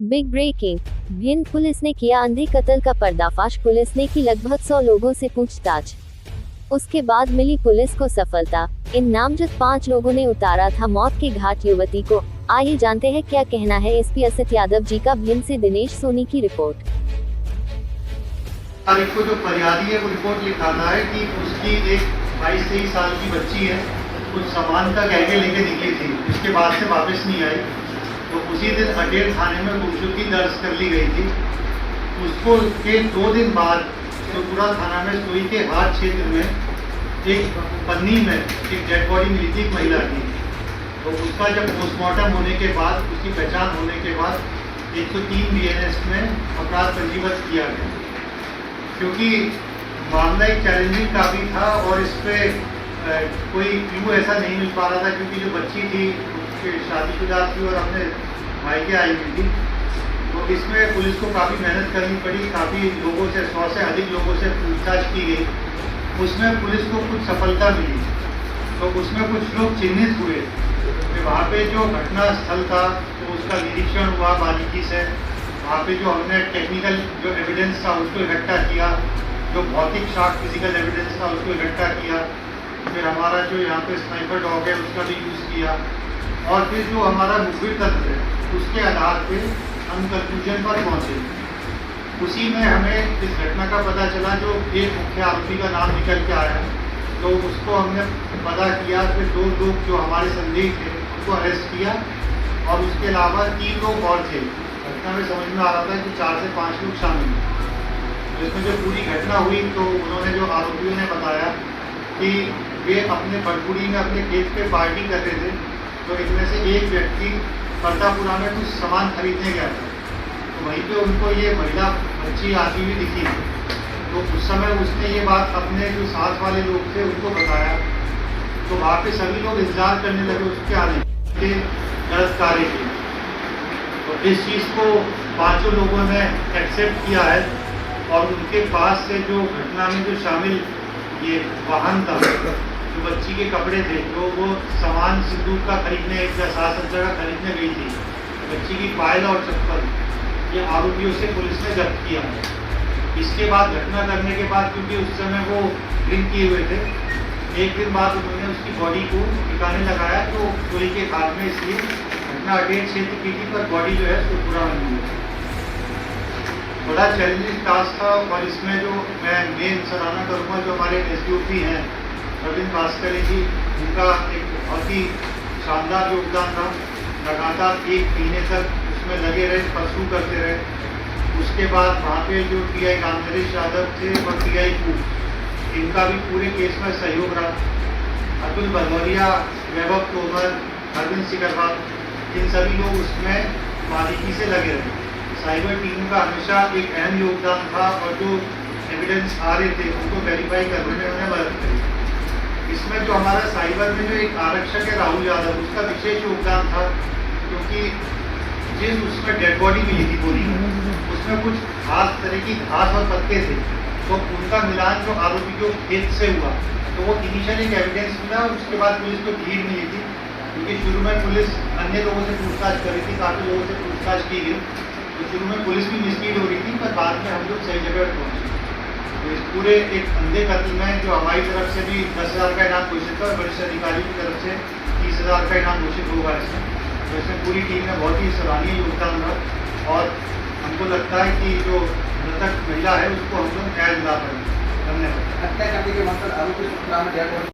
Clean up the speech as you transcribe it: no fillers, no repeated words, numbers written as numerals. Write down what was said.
Big breaking. Bhind police ने किया अंधे कत्ल का पर्दाफाश। पुलिस ने की लगभग 100 लोगों से पूछताछ। उसके बाद मिली पुलिस को सफलता। इन नामजद 5 लोगों ने उतारा था मौत के घाट युवती को। आइए जानते हैं क्या कहना है एसपी असित यादव जी का। भिंड से दिनेश सोनी की रिपोर्ट। तारीख को जो फरियादी है वो रिपोर्ट लिखाता है कि उसकी एक 22-23 साल की बच्ची है, कुछ सामान का गैंगे लेके निकली थी, उसके बाद से वापस नहीं आई। तो उसी दिन अटेर थाने में गुमशुदगी दर्ज कर ली गई थी। उसको के 2 दिन बाद सुपुरा थाना में सुई के हाथ क्षेत्र में एक पन्नी में एक डेड बॉडी मिली थी, एक महिला की। तो उसका जब पोस्टमार्टम होने के बाद, उसकी पहचान होने के बाद 103 BNS में अपराध पंजीबद्ध किया गया। क्योंकि मामला एक चैलेंजिंग काफ़ी था और इस पर कोई क्लू ऐसा नहीं मिल पा रहा था, क्योंकि जो बच्ची थी उसके शादीशुदा थी और अपने मायके आई हुई थी। तो इसमें पुलिस को काफ़ी मेहनत करनी पड़ी, काफ़ी लोगों से 100 से अधिक लोगों से पूछताछ की गई। उसमें पुलिस को कुछ सफलता मिली। तो उसमें कुछ लोग चिन्हित हुए कि वहाँ पे जो घटना स्थल था तो उसका निरीक्षण हुआ बारीकी से। वहाँ पे जो हमने टेक्निकल जो एविडेंस था उसको इकट्ठा किया, जो भौतिक साक्ष्य फिजिकल एविडेंस था उसको इकट्ठा किया। फिर हमारा जो यहाँ पे स्नाइपर डॉग है उसका भी यूज़ किया, और फिर जो हमारा मुखबिर तथ्य है उसके आधार पे हम कंक्लूजन पर पहुँचे। उसी में हमें इस घटना का पता चला, जो एक मुख्य आरोपी का नाम निकल के आया, तो उसको हमने पता किया। फिर 2 लोग जो हमारे संदेह थे उनको अरेस्ट किया, और उसके अलावा 3 लोग और थे। घटना में समझ में आ रहा था कि 4 से 5 लोग शामिल हैं। तो इसमें जो पूरी घटना हुई तो उन्होंने जो आरोपियों ने बताया कि वे अपने बड़पुरी में अपने खेत पे पार्टी कर रहे थे। तो इनमें से एक व्यक्ति परतापुरा में कुछ सामान खरीदने गया था, तो वहीं पे उनको ये महिला बच्ची आती हुई दिखी। तो उस समय उसने ये बात अपने जो साथ वाले लोग थे उनको बताया। तो वहाँ पे सभी लोग इंतजार करने लगे उसके आने के गलत कार्य के। तो इस चीज़ को 5 लोगों ने एक्सेप्ट किया है, और उनके पास से जो घटना में जो शामिल ये वाहन था, जो बच्ची के कपड़े थे, जो वो सामान सिंदूक का खरीदने, एक साज-सज्जा का खरीदने गई थी, बच्ची की पायल और चप्पल, ये आरोपियों से पुलिस ने जब्त किया है। इसके बाद घटना करने के बाद, क्योंकि उस समय वो ड्रिंक किए हुए थे, एक दिन बाद उन्होंने उसकी बॉडी को ठिकाने लगाया, तो गोली के घात में, इसलिए घटना अटेर क्षेत्र की थी, पर बॉडी जो है उसको पूरा बनी हुई है। बड़ा चैलेंजिंग टास्क था, और इसमें जो मैं मेन सराहना करूँगा जो हमारे SDOP हैं रविंद्र भास्कर जी, उनका एक बहुत ही शानदार योगदान था। लगातार 1 महीने तक उसमें लगे रहे, परसू करते रहे। उसके बाद वहाँ पे जो TI रामनरेश यादव थे और TI पूप, इनका भी पूरे केस में सहयोग रहा। अतुल भदौरिया, वैभव तोमर, अरविंद सिकरवाल, इन सभी लोग उसमें बारीकी से लगे रहे। साइबर टीम का हमेशा एक अहम योगदान था, और जो एविडेंस आ रहे थे उनको वेरीफाई करने में उन्हें मदद करी। इसमें जो हमारा साइबर में जो एक आरक्षक है राहुल यादव, उसका विशेष योगदान था, क्योंकि जिस उसमें डेड बॉडी मिली थी पूरी, उसमें कुछ खास तरह की घास और पत्ते थे। तो उनका मिलान जो आरोपी के खेत से हुआ, तो वो इनिशियल एक एविडेंस मिला, और उसके बाद पुलिस को लीड मिली थी। क्योंकि शुरू में पुलिस अन्य लोगों से पूछताछ कर रही थी, काफ़ी लोगों से पूछताछ की गई, तो शुरू में पुलिस भी मिसलीड हो रही थी, पर बाद में हम लोग सही जगह पर पहुँचे। तो इस पूरे एक अंधे कत्ल में जो हमारी तरफ से भी 10,000 का इनाम घोषित था, और वरिष्ठ अधिकारियों की तरफ से 30,000 का इनाम घोषित होगा इसमें। तो इसमें पूरी टीम ने बहुत ही सराहनीय योगदान रहा, और हमको लगता है कि जो मृतक महिला है उसको हम लोग न्याय दिला पाएंगे। धन्यवाद।